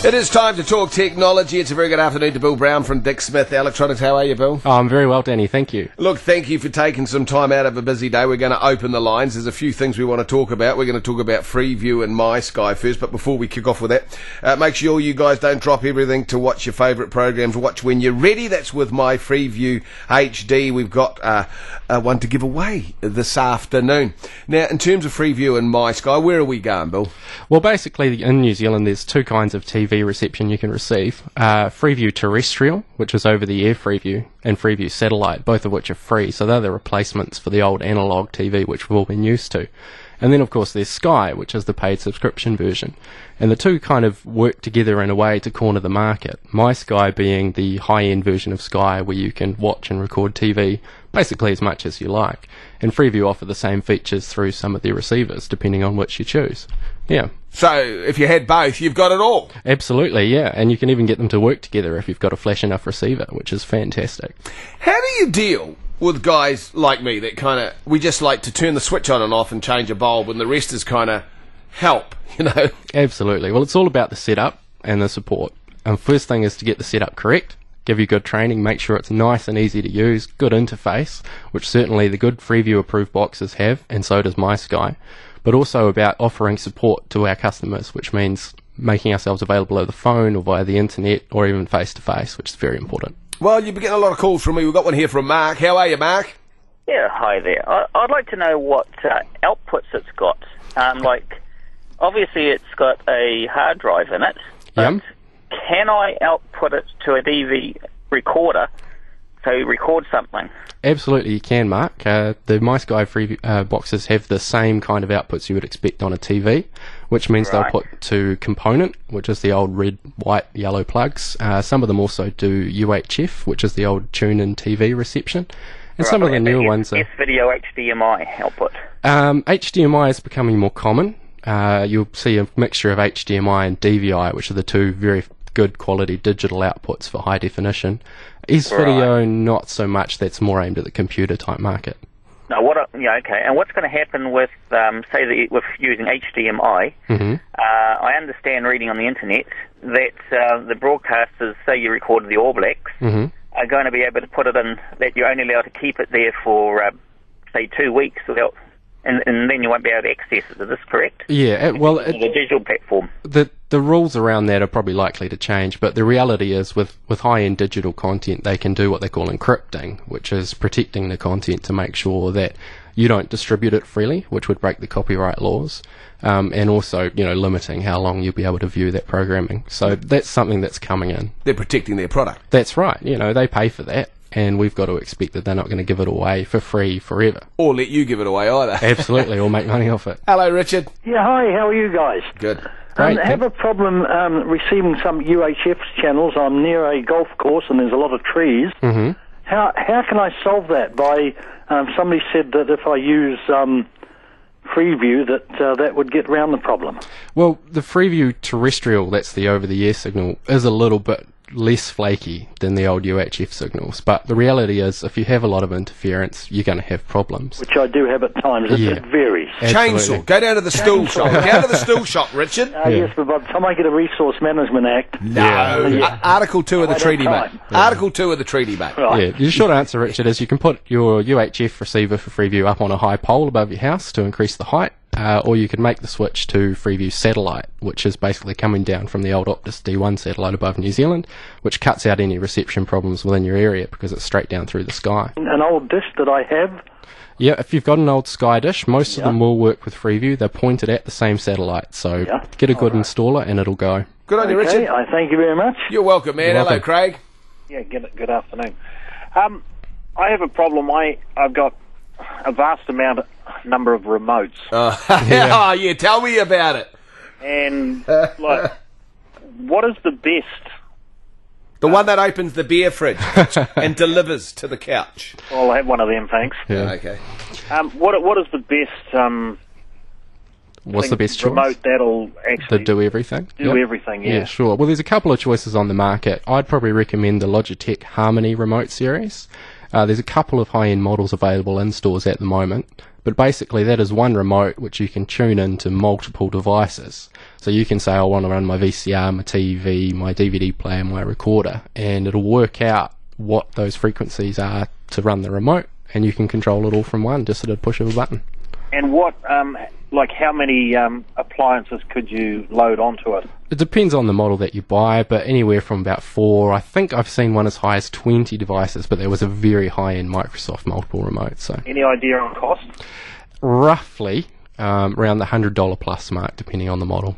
It is time to talk technology. It's a very good afternoon to Bill Brown from Dick Smith Electronics. How are you, Bill? Oh, I'm very well, Danny. Thank you. Look, thank you for taking some time out of a busy day. We're going to open the lines. There's a few things we want to talk about. We're going to talk about Freeview and MySky first, but before we kick off with that, make sure you guys don't drop everything to watch your favourite programs. Watch when you're ready. That's with MyFreeview HD. We've got one to give away this afternoon. Now, in terms of Freeview and MySky, where are we going, Bill? Well, basically, in New Zealand, there's two kinds of TV reception you can receive. Freeview terrestrial, which is over-the-air Freeview, and Freeview satellite, both of which are free. So they're the replacements for the old analogue TV, which we've all been used to. And then, of course, there's Sky, which is the paid subscription version. And the two kind of work together in a way to corner the market. MySky being the high-end version of Sky, where you can watch and record TV basically as much as you like. And Freeview offer the same features through some of their receivers, depending on which you choose. Yeah. So, if you had both, you've got it all. Absolutely, yeah. And you can even get them to work together if you've got a flash enough receiver, which is fantastic. How do you deal with guys like me that kind of, we just like to turn the switch on and off and change a bulb, and the rest is kind of help, you know? Absolutely. Well, it's all about the setup and the support. And first thing is to get the setup correct, give you good training, make sure it's nice and easy to use, good interface, which certainly the good Freeview approved boxes have, and so does MySky. But also about offering support to our customers, which means making ourselves available over the phone or via the internet or even face-to-face, which is very important. Well, you've been getting a lot of calls from me. We've got one here from Mark. How are you, Mark? Yeah, hi there. I'd like to know what outputs it's got. Like, obviously it's got a hard drive in it, but can I output it to a DV recorder to record something? Absolutely, you can, Mark. The MySky free boxes have the same kind of outputs you would expect on a TV, which means they'll put to component, which is the old red, white, yellow plugs. Some of them also do UHF, which is the old tune-in TV reception. And some of the newer ones are S-video HDMI output. HDMI is becoming more common. You'll see a mixture of HDMI and DVI, which are the two very good quality digital outputs for high definition. S-video, not so much. That's more aimed at the computer type market. No, okay. And what's going to happen with, with using HDMI? I understand reading on the internet that the broadcasters, say you recorded the All Blacks, are going to be able to put it in, that you're only allowed to keep it there for, say, 2 weeks without, and then you won't be able to access it. Is this correct? Yeah, well, the digital platform. The rules around that are probably likely to change, but the reality is with high-end digital content, they can do what they call encrypting, which is protecting the content to make sure that you don't distribute it freely, which would break the copyright laws, and also, limiting how long you'll be able to view that programming. So that's something that's coming in. They're protecting their product. That's right. They pay for that. And we've got to expect that they're not going to give it away for free forever. Or let you give it away either. Absolutely, or make money off it. Hello, Richard. Yeah, hi, how are you guys? Good. I have a problem receiving some UHF channels. I'm near a golf course and there's a lot of trees. How can I solve that? Somebody said that if I use Freeview, that would get around the problem. Well, the Freeview terrestrial, that's the over-the-air signal, is a little bit less flaky than the old UHF signals, but the reality is if you have a lot of interference you're going to have problems, which I do have at times. It varies. Chainsaw, go down to the stool shop. Go down to the stool shop, Richard. Yes, but by the time I get a Resource Management Act, Article 2 of the treaty, mate. Article 2 of the treaty, mate. Right. The short answer, Richard, is you can put your UHF receiver for Freeview up on a high pole above your house to increase the height. Or you could make the switch to Freeview satellite, which is basically coming down from the old Optus D1 satellite above New Zealand, which cuts out any reception problems within your area because it's straight down through the sky. An old dish that I have? Yeah, if you've got an old Sky dish, most of them will work with Freeview. They're pointed at the same satellite, so get a good installer and it'll go. Good on you, Richard. I thank you very much. You're welcome, man. Hello, Craig. Yeah, good afternoon. I have a problem. I've got a vast number of remotes. Yeah, tell me about it. And what is the best? The one that opens the beer fridge and delivers to the couch. Well, I'll have one of them, thanks. Yeah, okay. What is the best? What's the best choice? Remote that'll actually do everything. Do everything. Yeah, sure. Well, there's a couple of choices on the market. I'd probably recommend the Logitech Harmony remote series. There's a couple of high-end models available in stores at the moment, But basically that is one remote which you can tune into multiple devices. So you can say, I want to run my VCR, my TV, my DVD player, my recorder, and it'll work out what those frequencies are to run the remote, and you can control it all from one, just at a push of a button. And what, like how many appliances could you load onto it? It depends on the model that you buy, but anywhere from about 4. I think I've seen one as high as 20 devices, but there was a very high-end Microsoft multiple remote. So any idea on cost? Roughly around the $100 plus mark, depending on the model.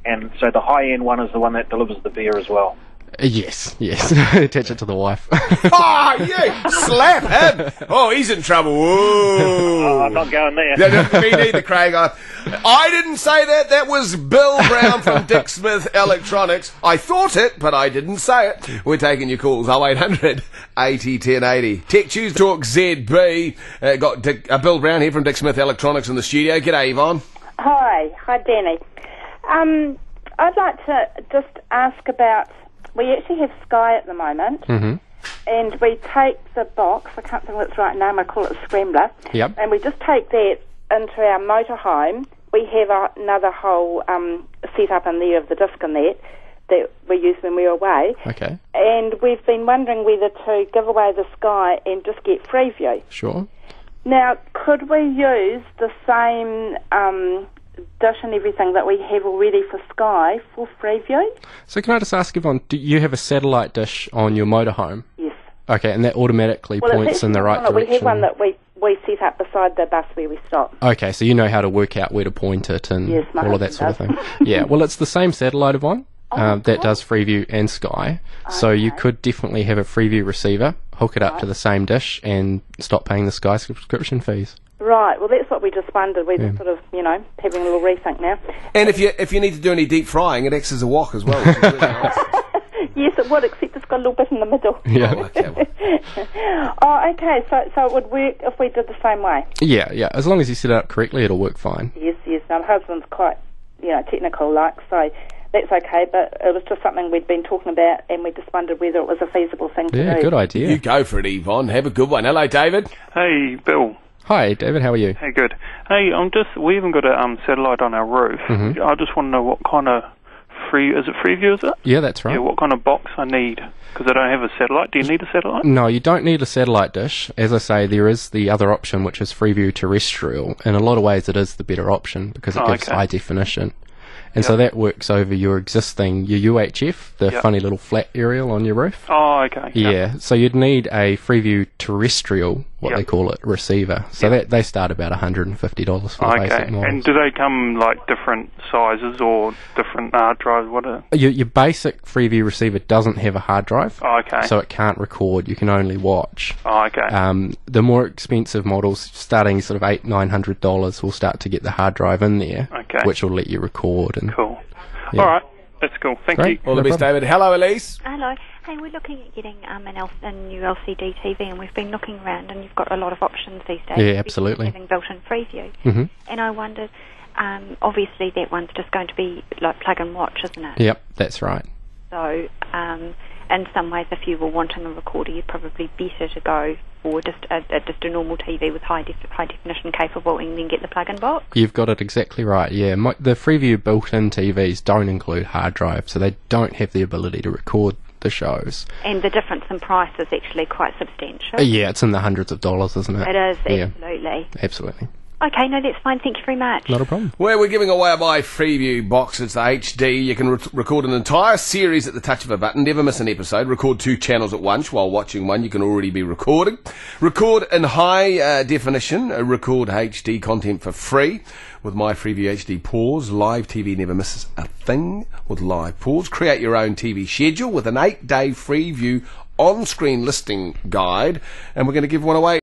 And so the high-end one is the one that delivers the beer as well? Yes. Attach it to the wife. Yeah, slap him. Oh, he's in trouble. Whoa. I'm not going there. No, me neither, Craig. I didn't say that. That was Bill Brown from Dick Smith Electronics. I thought it, but I didn't say it. We're taking your calls. 0800 80 1080. Tech Tuesday Talk ZB. Got Bill Brown here from Dick Smith Electronics in the studio. G'day, Yvonne. Hi, Danny. I'd like to just ask about. We actually have Sky at the moment, and we take the box, I can't think of its right name, I call it a Scrambler, and we just take that into our motorhome. We have another whole set up in there of the disc and that we use when we're away. Okay. And we've been wondering whether to give away the Sky and just get Freeview. Sure. Now, could we use the same dish and everything that we have already for Sky for Freeview? So can I just ask, Yvonne, do you have a satellite dish on your motorhome? Yes. Okay, and that automatically points in the right direction? We have one that we set up beside the bus where we stop. Okay, so you know how to work out where to point it and all of that sort of thing. Yeah, well, it's the same satellite, Yvonne. That does Freeview and Sky. So you could definitely have a Freeview receiver, hook it up to the same dish, and stop paying the Sky subscription fees. Right, well that's what we just wondered. We're just sort of, having a little rethink now. And if you need to do any deep frying, it acts as a wok as well, which is really nice. Yes, it would, except it's got a little bit in the middle. Yeah. Oh, okay. Okay, so it would work if we did the same way? Yeah, as long as you set it up correctly, it'll work fine. Yes, my husband's quite, technical like, so that's okay, but it was just something we'd been talking about, and we just wondered whether it was a feasible thing to do. Yeah, good idea. You go for it, Yvonne. Have a good one. Hello, David. Hey, Bill. Hi, David. How are you? Hey, good. Hey, we haven't got a satellite on our roof. I just want to know what kind of is it Freeview, is it? Yeah, that's right. Yeah, what kind of box I need, because I don't have a satellite. Do you need a satellite? No, you don't need a satellite dish. As I say, there is the other option, which is Freeview terrestrial. In a lot of ways, it is the better option because it gives high definition. And so that works over your existing, your UHF, the funny little flat aerial on your roof. Oh, okay. Yeah, so you'd need a Freeview terrestrial, what they call it, receiver. So they start about $150 for the basic models. And do they come like different sizes or different hard drives? Your basic Freeview receiver doesn't have a hard drive. Oh, okay. So it can't record, you can only watch. Oh, okay. The more expensive models, starting sort of $800-900, will start to get the hard drive in there, which will let you record. Cool. Yeah. All right. That's cool. Thank you. All the best, David. Hello, Elise. Hello. Hey, we're looking at getting a new LCD TV, and we've been looking around, and you've got a lot of options these days. Yeah, absolutely. Having built-in Freeview. And I wondered, obviously that one's just going to be like plug and watch, isn't it? Yep, that's right. So, in some ways, if you were wanting a recorder, you'd probably better to go for just a normal TV with high definition capable, and then get the plug-in box. You've got it exactly right. Yeah, the Freeview built-in TVs don't include hard drive, so they don't have the ability to record the shows. And the difference in price is actually quite substantial. Yeah, it's in the hundreds of dollars, isn't it? It is, absolutely. Yeah, absolutely. Okay, no, that's fine. Thank you very much. Not a problem. Well, we're giving away a MyFreeview box. It's the HD. You can record an entire series at the touch of a button. Never miss an episode. Record 2 channels at once. While watching one, you can already be recording. Record in high definition. Record HD content for free with MyFreeview HD Pause. Live TV never misses a thing with live pause. Create your own TV schedule with an 8-day Freeview on-screen listing guide. And we're going to give one away